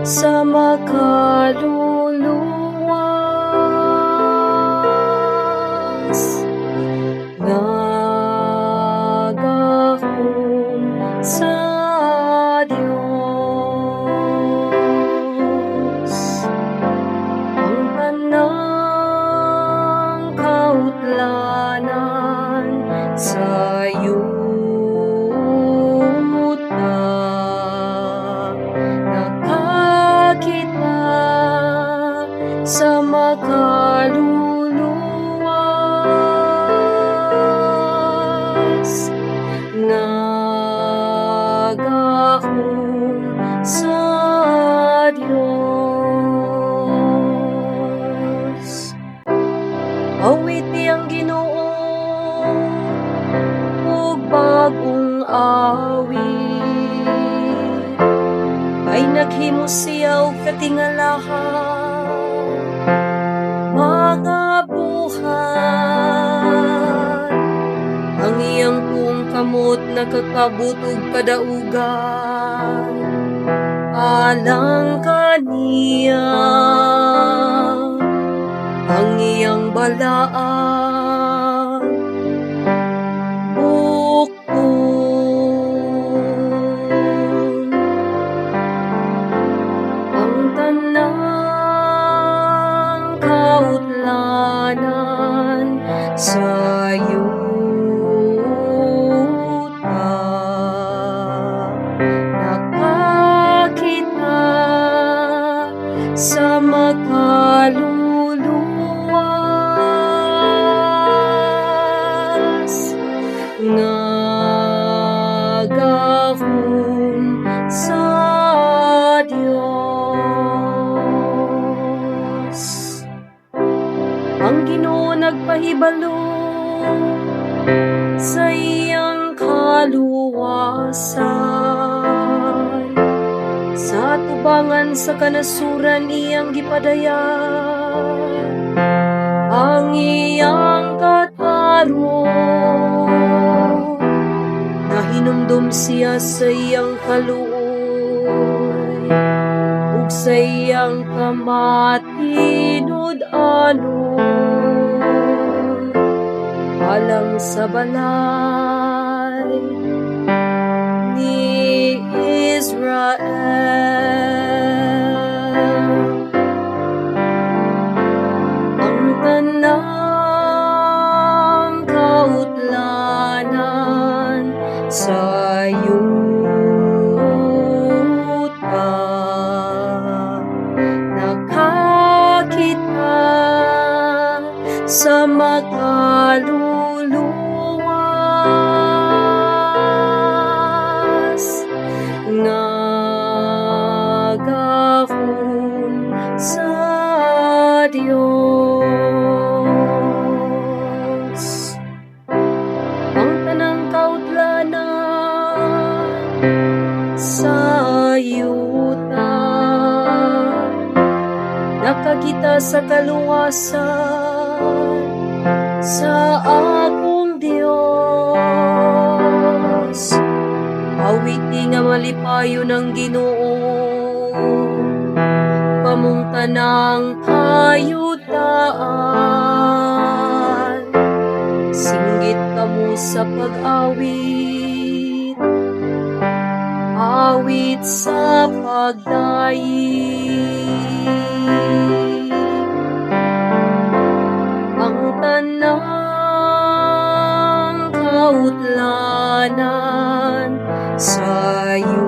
sa makaluluwas. Nagahom sa Diyos ang tanang kautlanan sa yuta. Nakakita sa makaluluwas. Nagahom sa Diyos. Awiti ang Ginoo ug bagong awit, ay naghimo siya og katingalahan mga buhat. Ang iyang tuong kamot nakakabot og kadaugan alang kaniya. Ang iyang balaan bukton. Ang tanang kautlanan sa yuta. Nakakita sa makaluluwas. Nagahom sa Diyos. Ang Ginoo nagpahibalo sa iyang kaluwasan, sa tubangan sa kanasuran iyang gipadayan ang iyang katarong. Nahinumdum siya sa iyang kaluoy ug sa iyang kamatinud-anon alang sa balay ni Israel. Ang tanang kautlanan sa yuta. Nakakita sa makaluluwas. Nagahom sa Diyos. Ang tanang kautlanan sa yuta. Nakakita sa kaluwasan sa akong Diyos. Awiti nga malipayon ng Ginoo kamong tanang kayutaan. Singgit kamo sa pag-awit, awit sa pagdayi. Ang tanang kautlanan sa iyo.